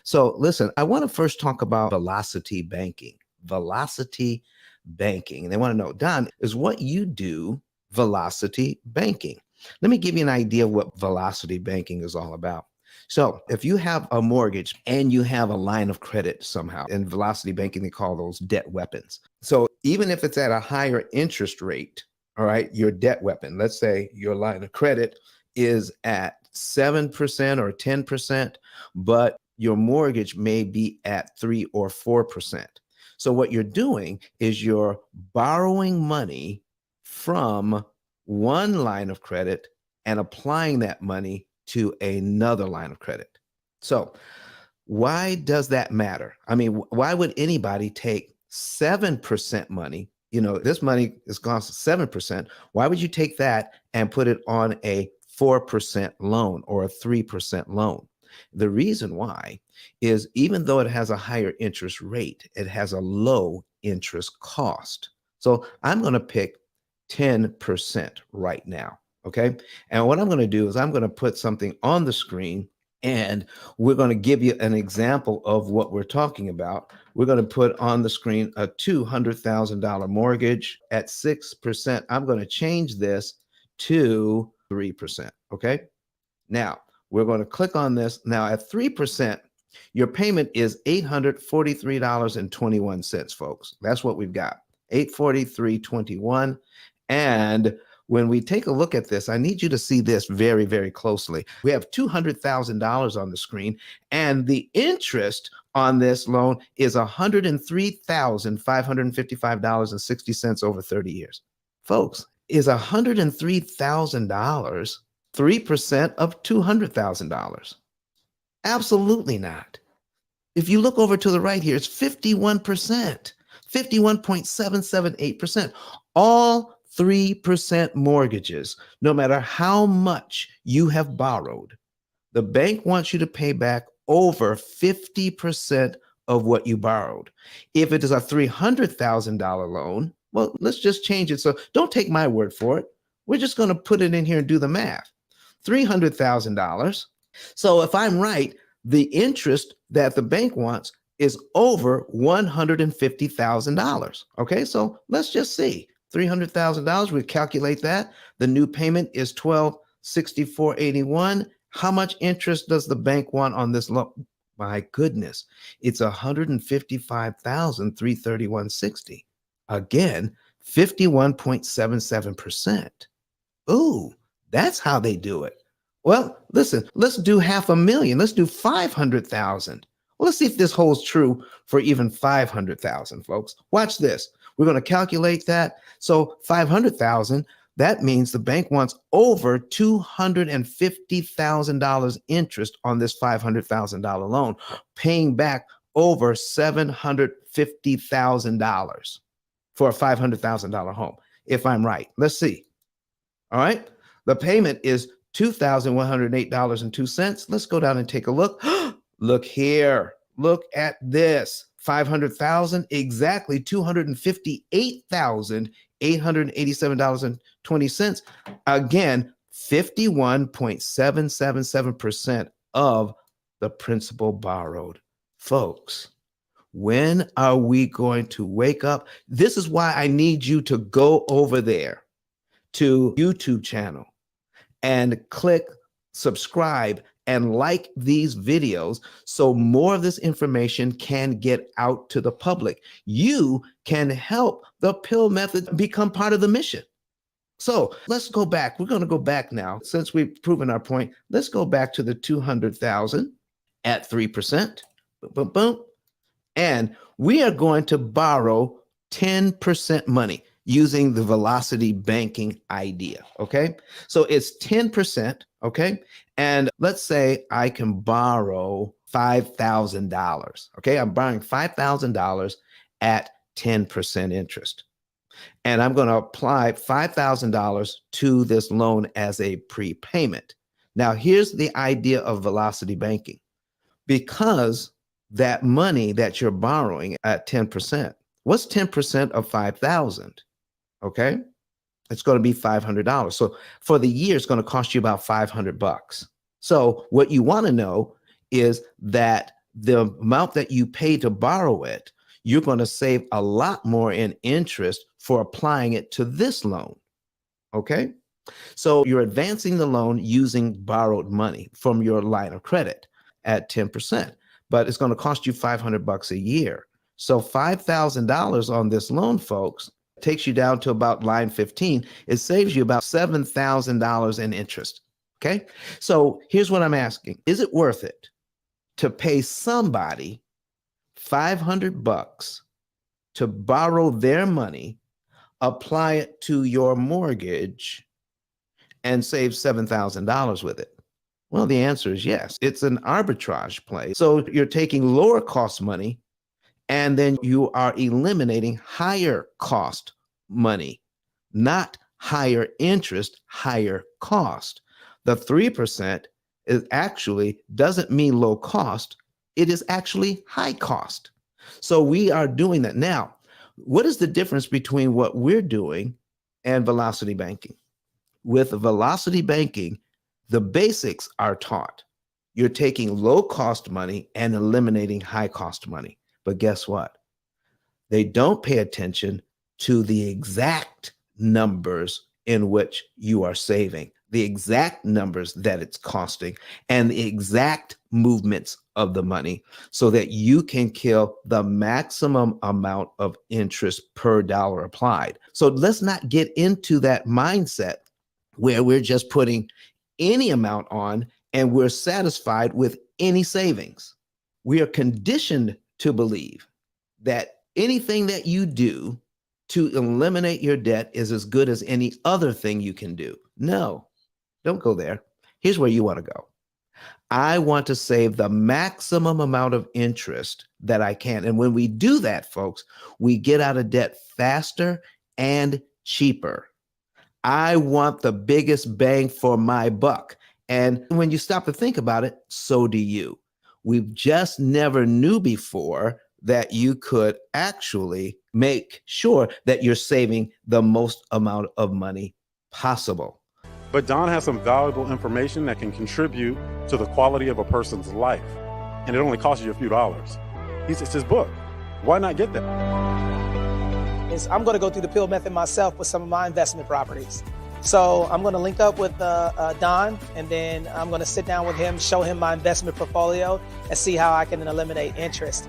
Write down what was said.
So listen, I want to first talk about velocity banking. Velocity banking. And they want to know, Don, is what you do velocity banking? Let me give you an idea of what velocity banking is all about. So if you have a mortgage and you have a line of credit somehow, in velocity banking, they call those debt weapons. So even if it's at a higher interest rate, all right, your debt weapon, let's say your line of credit is at 7% or 10%, but your mortgage may be at 3 or 4%. So what you're doing is you're borrowing money from one line of credit and applying that money to another line of credit. So why does that matter? I mean, why would anybody take 7% money? You know, this money is cost 7%. Why would you take that and put it on a 4% loan or a 3% loan? The reason why is even though it has a higher interest rate, it has a low interest cost. So I'm going to pick 10% right now. Okay. And what I'm going to do is I'm going to put something on the screen and we're going to give you an example of what we're talking about. We're going to put on the screen a $200,000 mortgage at 6%. I'm going to change this to 3%. Okay. Now we're going to click on this. Now at 3%, your payment is $843.21, folks. That's what we've got. $843.21. And when we take a look at this, I need you to see this very, very closely. We have $200,000 on the screen, and the interest on this loan is $103,555.60 over 30 years. Folks, is $103,000 3% of $200,000? Absolutely not. If you look over to the right here, it's 51%, 51.778%. All 3% mortgages, no matter how much you have borrowed, the bank wants you to pay back over 50% of what you borrowed. If it is a $300,000 loan, well, let's just change it. So don't take my word for it. We're just going to put it in here and do the math. $300,000. So if I'm right, the interest that the bank wants is over $150,000. Okay, so let's just see. $300,000, we calculate that. The new payment is $1,264.81. How much interest does the bank want on this loan? My goodness, it's $155,331.60. Again, 51.77%. Ooh, that's how they do it. Well, listen, let's do $500,000. Let's do 500,000. Well, let's see if this holds true for even 500,000, folks. Watch this. We're going to calculate that. So 500,000, that means the bank wants over $250,000 interest on this $500,000 loan, paying back over $750,000 for a $500,000 home, if I'm right. Let's see. All right. The payment is $2,108.02. Let's go down and take a look. Look here. Look at this. 500,000, exactly $258,887.20. Again, 51.777% of the principal borrowed. Folks, when are we going to wake up? This is why I need you to go over there to YouTube channel and click subscribe and like these videos so more of this information can get out to the public. You can help the P.I.L.L method become part of the mission. So let's go back. We're going to go back now. Since we've proven our point, let's go back to the 200,000 at 3%. Boom, boom, boom. And we are going to borrow 10% money using the velocity banking idea. Okay. So it's 10%. Okay. And let's say I can borrow $5,000. Okay. I'm borrowing $5,000 at 10% interest. And I'm going to apply $5,000 to this loan as a prepayment. Now, here's the idea of velocity banking. Because that money that you're borrowing at 10%, what's 10% of 5,000? Okay. It's going to be $500. So for the year, it's going to cost you about $500. So what you want to know is that the amount that you pay to borrow it, you're going to save a lot more in interest for applying it to this loan. Okay. So you're advancing the loan using borrowed money from your line of credit at 10%, but it's going to cost you $500 a year. So $5,000 on this loan, folks, takes you down to about line 15. It saves you about $7,000 in interest. Okay. So here's what I'm asking. Is it worth it to pay somebody $500 to borrow their money, apply it to your mortgage, and save $7,000 with it? Well, the answer is yes. It's an arbitrage play. So you're taking lower cost money and then you are eliminating higher cost money, not higher interest, higher cost. The 3% is actually doesn't mean low cost. It is actually high cost. So we are doing that. Now, what is the difference between what we're doing and velocity banking? With velocity banking, the basics are taught. You're taking low cost money and eliminating high cost money. But guess what? They don't pay attention to the exact numbers in which you are saving, the exact numbers that it's costing, and the exact movements of the money so that you can kill the maximum amount of interest per dollar applied. So let's not get into that mindset where we're just putting any amount on and we're satisfied with any savings. We are conditioned to believe that anything that you do to eliminate your debt is as good as any other thing you can do. No, don't go there. Here's where you want to go. I want to save the maximum amount of interest that I can. And when we do that, folks, we get out of debt faster and cheaper. I want the biggest bang for my buck. And when you stop to think about it, so do you. We just never knew before that you could actually make sure that you're saving the most amount of money possible. But Don has some valuable information that can contribute to the quality of a person's life. And it only costs you a few dollars. It's his book. Why not get that? I'm going to go through the P.I.L.L method myself with some of my investment properties. So I'm going to link up with Don, and then I'm going to sit down with him, show him my investment portfolio, and see how I can eliminate interest.